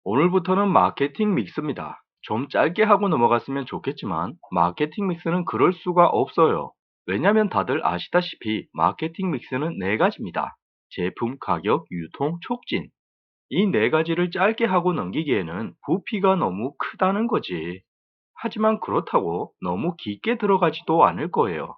오늘부터는 마케팅 믹스입니다. 좀 짧게 하고 넘어갔으면 좋겠지만 마케팅 믹스는 그럴 수가 없어요. 왜냐면 다들 아시다시피 마케팅 믹스는 네 가지입니다. 제품, 가격, 유통, 촉진. 이 네 가지를 짧게 하고 넘기기에는 부피가 너무 크다는 거지. 하지만 그렇다고 너무 깊게 들어가지도 않을 거예요.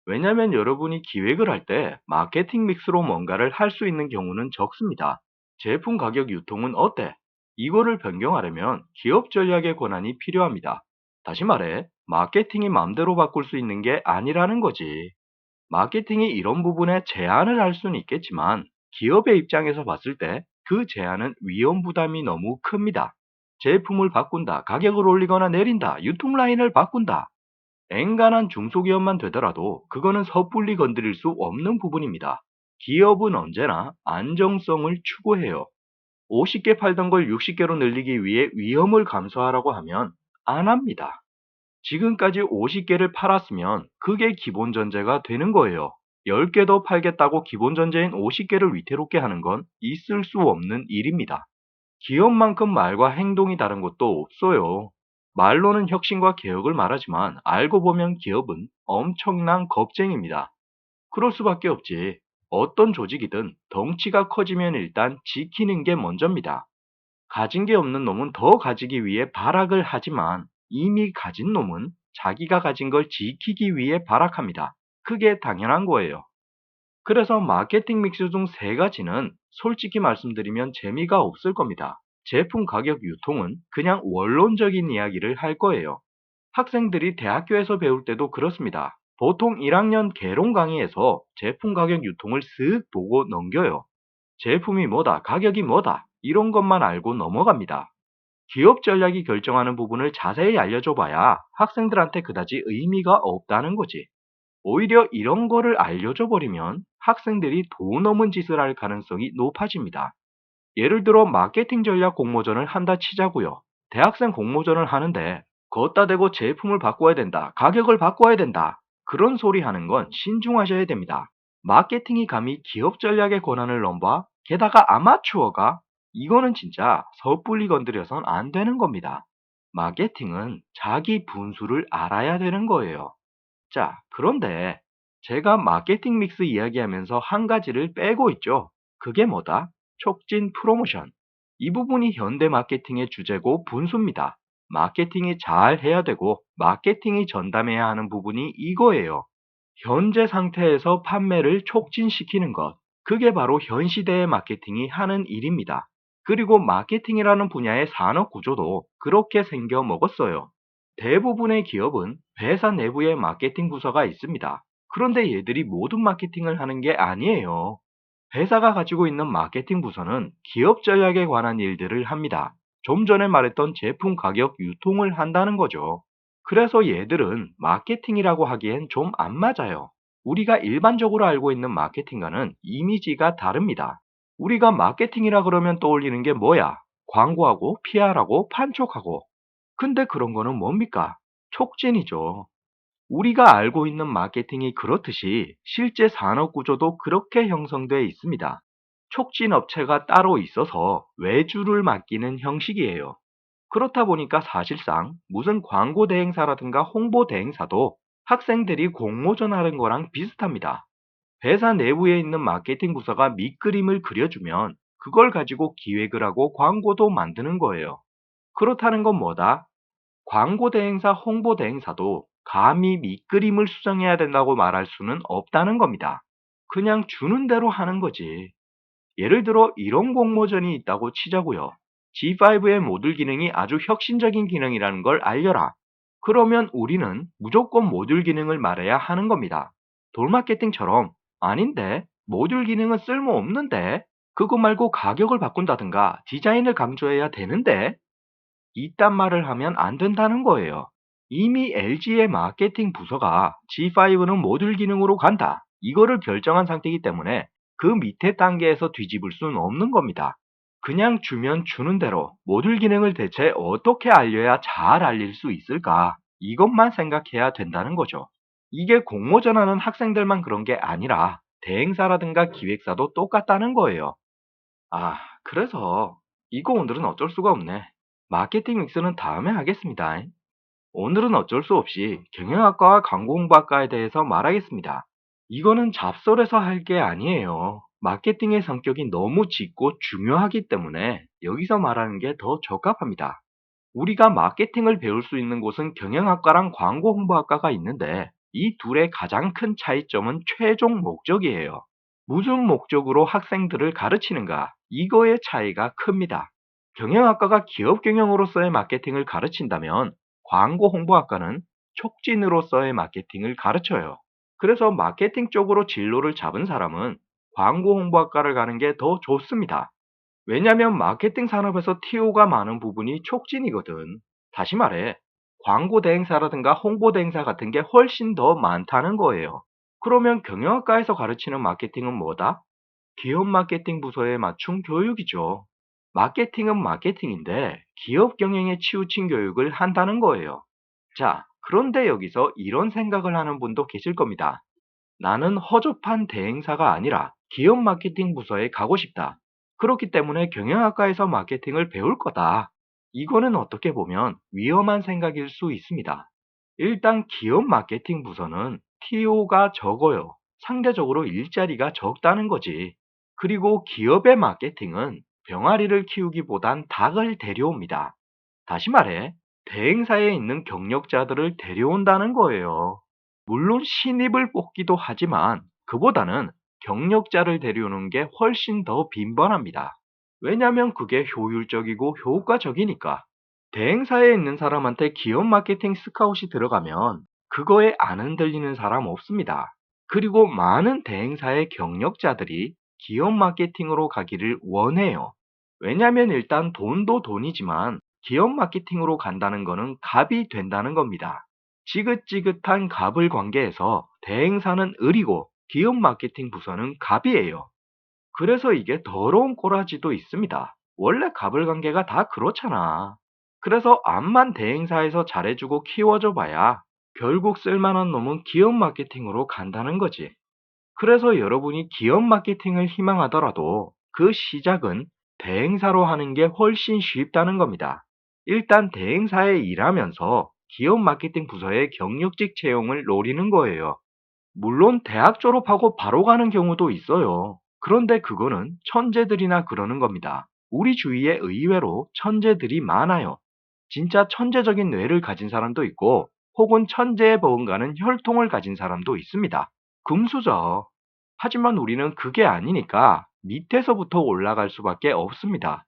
왜냐면 여러분이 기획을 할 때 마케팅 믹스로 뭔가를 할 수 있는 경우는 적습니다. 제품 가격 유통은 어때? 이거를 변경하려면 기업 전략의 권한이 필요합니다. 다시 말해, 마케팅이 맘대로 바꿀 수 있는 게 아니라는 거지. 마케팅이 이런 부분에 제한을 할 수는 있겠지만 기업의 입장에서 봤을 때 그 제한은 위험 부담이 너무 큽니다. 제품을 바꾼다, 가격을 올리거나 내린다, 유통 라인을 바꾼다. 엔간한 중소기업만 되더라도 그거는 섣불리 건드릴 수 없는 부분입니다. 기업은 언제나 안정성을 추구해요. 50개 팔던 걸 60개로 늘리기 위해 위험을 감수하라고 하면 안 합니다. 지금까지 50개를 팔았으면 그게 기본 전제가 되는 거예요. 10개 더 팔겠다고 기본 전제인 50개를 위태롭게 하는 건 있을 수 없는 일입니다. 기업만큼 말과 행동이 다른 것도 없어요. 말로는 혁신과 개혁을 말하지만 알고 보면 기업은 엄청난 겁쟁입니다. 그럴 수밖에 없지. 어떤 조직이든 덩치가 커지면 일단 지키는 게 먼저입니다. 가진 게 없는 놈은 더 가지기 위해 발악을 하지만 이미 가진 놈은 자기가 가진 걸 지키기 위해 발악합니다. 그게 당연한 거예요. 그래서 마케팅 믹스 중 세 가지는 솔직히 말씀드리면 재미가 없을 겁니다. 제품 가격 유통은 그냥 원론적인 이야기를 할 거예요. 학생들이 대학교에서 배울 때도 그렇습니다. 보통 1학년 개론 강의에서 제품 가격 유통을 쓱 보고 넘겨요. 제품이 뭐다, 가격이 뭐다, 이런 것만 알고 넘어갑니다. 기업 전략이 결정하는 부분을 자세히 알려줘 봐야 학생들한테 그다지 의미가 없다는 거지. 오히려 이런 거를 알려줘 버리면 학생들이 돈 넘은 짓을 할 가능성이 높아집니다. 예를 들어 마케팅 전략 공모전을 한다 치자고요. 대학생 공모전을 하는데 걷다 대고 제품을 바꿔야 된다, 가격을 바꿔야 된다. 그런 소리 하는 건 신중하셔야 됩니다. 마케팅이 감히 기업 전략의 권한을 넘봐 게다가 아마추어가 이거는 진짜 섣불리 건드려선 안 되는 겁니다. 마케팅은 자기 분수를 알아야 되는 거예요. 자, 그런데 제가 마케팅 믹스 이야기하면서 한 가지를 빼고 있죠. 그게 뭐다? 촉진 프로모션. 이 부분이 현대 마케팅의 주제고 분수입니다. 마케팅이 잘 해야 되고 마케팅이 전담해야 하는 부분이 이거예요. 현재 상태에서 판매를 촉진시키는 것. 그게 바로 현 시대의 마케팅이 하는 일입니다. 그리고 마케팅이라는 분야의 산업 구조도 그렇게 생겨 먹었어요. 대부분의 기업은 회사 내부에 마케팅 부서가 있습니다. 그런데 얘들이 모든 마케팅을 하는 게 아니에요. 회사가 가지고 있는 마케팅 부서는 기업 전략에 관한 일들을 합니다. 좀 전에 말했던 제품 가격 유통을 한다는 거죠. 그래서 얘들은 마케팅이라고 하기엔 좀 안 맞아요. 우리가 일반적으로 알고 있는 마케팅과는 이미지가 다릅니다. 우리가 마케팅이라 그러면 떠올리는 게 뭐야? 광고하고 PR하고 판촉하고. 근데 그런 거는 뭡니까? 촉진이죠. 우리가 알고 있는 마케팅이 그렇듯이 실제 산업 구조도 그렇게 형성되어 있습니다. 촉진 업체가 따로 있어서 외주를 맡기는 형식이에요. 그렇다 보니까 사실상 무슨 광고 대행사라든가 홍보 대행사도 학생들이 공모전 하는 거랑 비슷합니다. 회사 내부에 있는 마케팅 부서가 밑그림을 그려주면 그걸 가지고 기획을 하고 광고도 만드는 거예요. 그렇다는 건 뭐다? 광고 대행사, 홍보 대행사도 감히 밑그림을 수정해야 된다고 말할 수는 없다는 겁니다. 그냥 주는 대로 하는 거지. 예를 들어 이런 공모전이 있다고 치자고요. G5의 모듈 기능이 아주 혁신적인 기능이라는 걸 알려라. 그러면 우리는 무조건 모듈 기능을 말해야 하는 겁니다. 돌마케팅처럼 아닌데 모듈 기능은 쓸모없는데 그거 말고 가격을 바꾼다든가 디자인을 강조해야 되는데 이딴 말을 하면 안 된다는 거예요. 이미 LG의 마케팅 부서가 G5는 모듈 기능으로 간다. 이거를 결정한 상태이기 때문에 그 밑에 단계에서 뒤집을 수는 없는 겁니다. 그냥 주면 주는 대로 모듈 기능을 대체 어떻게 알려야 잘 알릴 수 있을까? 이것만 생각해야 된다는 거죠. 이게 공모전하는 학생들만 그런 게 아니라 대행사라든가 기획사도 똑같다는 거예요. 아, 그래서 이거 오늘은 어쩔 수가 없네. 마케팅 믹스는 다음에 하겠습니다. 오늘은 어쩔 수 없이 경영학과와 광고홍보학과에 대해서 말하겠습니다. 이거는 잡설에서 할 게 아니에요. 마케팅의 성격이 너무 짙고 중요하기 때문에 여기서 말하는 게 더 적합합니다. 우리가 마케팅을 배울 수 있는 곳은 경영학과랑 광고홍보학과가 있는데 이 둘의 가장 큰 차이점은 최종 목적이에요. 무슨 목적으로 학생들을 가르치는가? 이거의 차이가 큽니다. 경영학과가 기업 경영으로서의 마케팅을 가르친다면 광고홍보학과는 촉진으로서의 마케팅을 가르쳐요. 그래서 마케팅 쪽으로 진로를 잡은 사람은 광고홍보학과를 가는 게 더 좋습니다. 왜냐면 마케팅 산업에서 TO가 많은 부분이 촉진이거든. 다시 말해, 광고 대행사라든가 홍보 대행사 같은 게 훨씬 더 많다는 거예요. 그러면 경영학과에서 가르치는 마케팅은 뭐다? 기업 마케팅 부서에 맞춘 교육이죠. 마케팅은 마케팅인데 기업 경영에 치우친 교육을 한다는 거예요. 자, 그런데 여기서 이런 생각을 하는 분도 계실 겁니다. 나는 허접한 대행사가 아니라 기업 마케팅 부서에 가고 싶다. 그렇기 때문에 경영학과에서 마케팅을 배울 거다. 이거는 어떻게 보면 위험한 생각일 수 있습니다. 일단 기업 마케팅 부서는 TO가 적어요. 상대적으로 일자리가 적다는 거지. 그리고 기업의 마케팅은 병아리를 키우기보단 닭을 데려옵니다. 다시 말해, 대행사에 있는 경력자들을 데려온다는 거예요. 물론 신입을 뽑기도 하지만 그보다는 경력자를 데려오는 게 훨씬 더 빈번합니다. 왜냐면 그게 효율적이고 효과적이니까. 대행사에 있는 사람한테 기업 마케팅 스카웃이 들어가면 그거에 안 흔들리는 사람 없습니다. 그리고 많은 대행사의 경력자들이 기업 마케팅으로 가기를 원해요. 왜냐면 일단 돈도 돈이지만 기업 마케팅으로 간다는 거는 갑이 된다는 겁니다. 지긋지긋한 갑을 관계에서 대행사는 을이고 기업 마케팅 부서는 갑이에요. 그래서 이게 더러운 꼬라지도 있습니다. 원래 갑을 관계가 다 그렇잖아. 그래서 암만 대행사에서 잘해주고 키워줘 봐야 결국 쓸만한 놈은 기업 마케팅으로 간다는 거지. 그래서 여러분이 기업 마케팅을 희망하더라도 그 시작은 대행사로 하는 게 훨씬 쉽다는 겁니다. 일단 대행사에 일하면서 기업 마케팅 부서의 경력직 채용을 노리는 거예요. 물론 대학 졸업하고 바로 가는 경우도 있어요. 그런데 그거는 천재들이나 그러는 겁니다. 우리 주위에 의외로 천재들이 많아요. 진짜 천재적인 뇌를 가진 사람도 있고 혹은 천재에 버금가는 혈통을 가진 사람도 있습니다. 금수저. 하지만 우리는 그게 아니니까 밑에서부터 올라갈 수밖에 없습니다.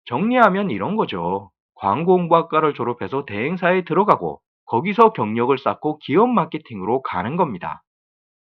정리하면 이런 거죠. 광고홍보학과를 졸업해서 대행사에 들어가고 거기서 경력을 쌓고 기업 마케팅으로 가는 겁니다.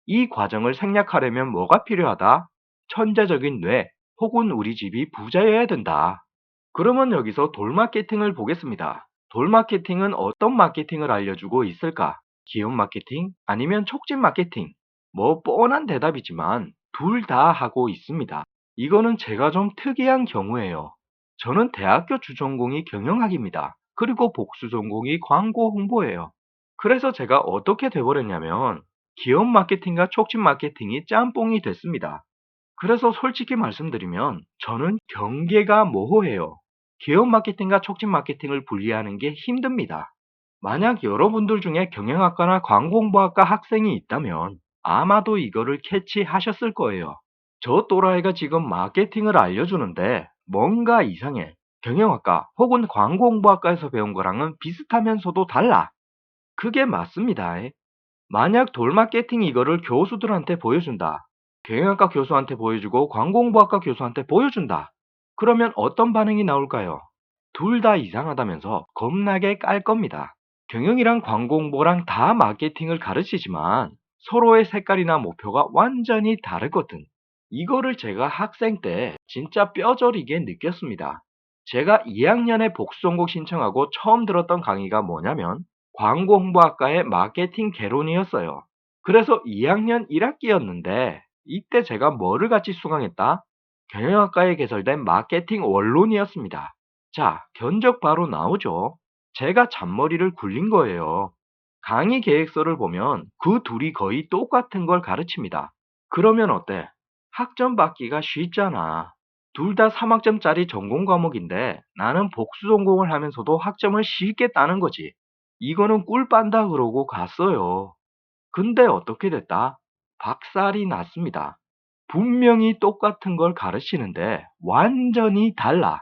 이 과정을 생략하려면 뭐가 필요하다? 천재적인 뇌 혹은 우리 집이 부자여야 된다. 그러면 여기서 돌 마케팅을 보겠습니다. 돌 마케팅은 어떤 마케팅을 알려주고 있을까? 기업 마케팅 아니면 촉진 마케팅? 뭐 뻔한 대답이지만 둘 다 하고 있습니다. 이거는 제가 좀 특이한 경우예요. 저는 대학교 주전공이 경영학입니다. 그리고 복수 전공이 광고 홍보예요. 그래서 제가 어떻게 돼버렸냐면 기업 마케팅과 촉진 마케팅이 짬뽕이 됐습니다. 그래서 솔직히 말씀드리면 저는 경계가 모호해요. 기업 마케팅과 촉진 마케팅을 분리하는 게 힘듭니다. 만약 여러분들 중에 경영학과나 광고홍보학과 학생이 있다면 아마도 이거를 캐치하셨을 거예요. 저 또라이가 지금 마케팅을 알려주는데 뭔가 이상해. 경영학과 혹은 광고홍보학과에서 배운 거랑은 비슷하면서도 달라. 그게 맞습니다. 만약 돌 마케팅 이거를 교수들한테 보여준다. 경영학과 교수한테 보여주고 광고홍보학과 교수한테 보여준다. 그러면 어떤 반응이 나올까요? 둘 다 이상하다면서 겁나게 깔 겁니다. 경영이랑 광고홍보랑 다 마케팅을 가르치지만 서로의 색깔이나 목표가 완전히 다르거든. 이거를 제가 학생 때 진짜 뼈저리게 느꼈습니다. 제가 2학년에 복수전공 신청하고 처음 들었던 강의가 뭐냐면 광고홍보학과의 마케팅 개론이었어요. 그래서 2학년 1학기였는데 이때 제가 뭐를 같이 수강했다? 경영학과에 개설된 마케팅 원론이었습니다. 자, 견적 바로 나오죠. 제가 잔머리를 굴린 거예요. 강의 계획서를 보면 그 둘이 거의 똑같은 걸 가르칩니다. 그러면 어때? 학점 받기가 쉽잖아. 둘 다 3학점짜리 전공 과목인데 나는 복수 전공을 하면서도 학점을 쉽게 따는 거지. 이거는 꿀 빤다 그러고 갔어요. 근데 어떻게 됐다? 박살이 났습니다. 분명히 똑같은 걸 가르치는데 완전히 달라.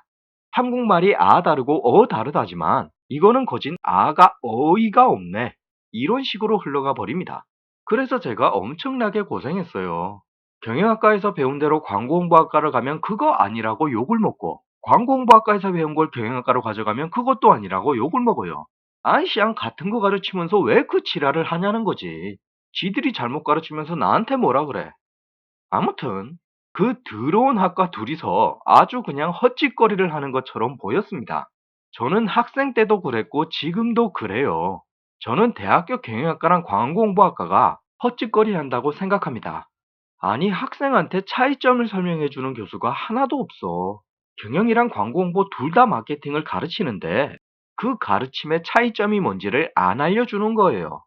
한국말이 아 다르고 어 다르다지만 이거는 거진 아가 어이가 없네. 이런 식으로 흘러가 버립니다. 그래서 제가 엄청나게 고생했어요. 경영학과에서 배운 대로 광고홍보학과를 가면 그거 아니라고 욕을 먹고 광고홍보학과에서 배운 걸 경영학과로 가져가면 그것도 아니라고 욕을 먹어요. 아이씨앙 같은 거 가르치면서 왜 그 지랄을 하냐는 거지. 지들이 잘못 가르치면서 나한테 뭐라 그래. 아무튼 그 더러운 학과 둘이서 아주 그냥 헛짓거리를 하는 것처럼 보였습니다. 저는 학생 때도 그랬고 지금도 그래요. 저는 대학교 경영학과랑 광고홍보학과가 헛짓거리 한다고 생각합니다. 아니 학생한테 차이점을 설명해 주는 교수가 하나도 없어. 경영이랑 광고홍보 둘 다 마케팅을 가르치는데 그 가르침의 차이점이 뭔지를 안 알려주는 거예요.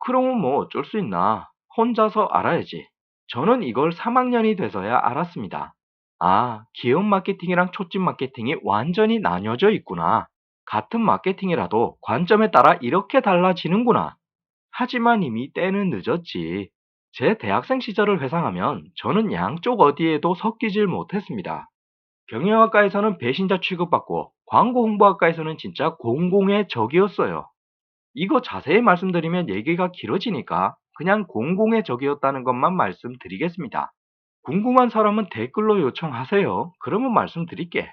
그러면 뭐 어쩔 수 있나? 혼자서 알아야지. 저는 이걸 3학년이 돼서야 알았습니다. 아, 기업 마케팅이랑 초점 마케팅이 완전히 나뉘어져 있구나. 같은 마케팅이라도 관점에 따라 이렇게 달라지는구나. 하지만 이미 때는 늦었지. 제 대학생 시절을 회상하면 저는 양쪽 어디에도 섞이질 못했습니다. 경영학과에서는 배신자 취급받고 광고 홍보학과에서는 진짜 공공의 적이었어요. 이거 자세히 말씀드리면 얘기가 길어지니까 그냥 공공의 적이었다는 것만 말씀드리겠습니다. 궁금한 사람은 댓글로 요청하세요. 그러면 말씀드릴게.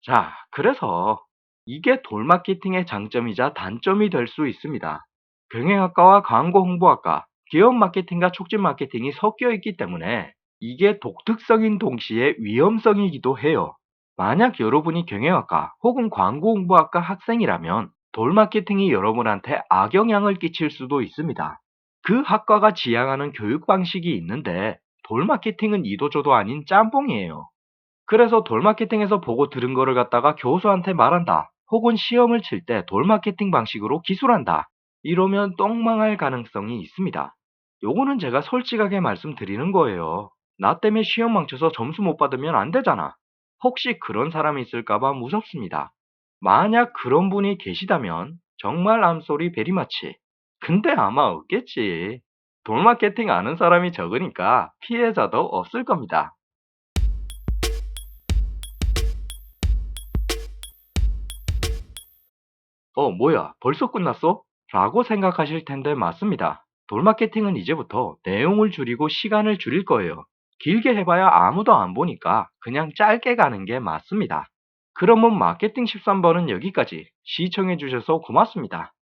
자, 그래서 이게 돌마케팅의 장점이자 단점이 될 수 있습니다. 경영학과와 광고 홍보학과, 기업 마케팅과 촉진 마케팅이 섞여 있기 때문에 이게 독특성인 동시에 위험성이기도 해요. 만약 여러분이 경영학과 혹은 광고 홍보학과 학생이라면 돌마케팅이 여러분한테 악영향을 끼칠 수도 있습니다. 그 학과가 지향하는 교육 방식이 있는데 돌마케팅은 이도저도 아닌 짬뽕이에요. 그래서 돌마케팅에서 보고 들은 거를 갖다가 교수한테 말한다. 혹은 시험을 칠 때 돌마케팅 방식으로 기술한다. 이러면 똥망할 가능성이 있습니다. 요거는 제가 솔직하게 말씀드리는 거예요. 나 때문에 시험 망쳐서 점수 못 받으면 안 되잖아. 혹시 그런 사람이 있을까봐 무섭습니다. 만약 그런 분이 계시다면 정말 암소리 베리마치. 근데 아마 없겠지. 돌마케팅 아는 사람이 적으니까 피해자도 없을 겁니다. 뭐야, 벌써 끝났어? 라고 생각하실 텐데 맞습니다. 돌마케팅은 이제부터 내용을 줄이고 시간을 줄일 거예요. 길게 해봐야 아무도 안 보니까 그냥 짧게 가는 게 맞습니다. 그러면 마케팅 13번은 여기까지 시청해주셔서 고맙습니다.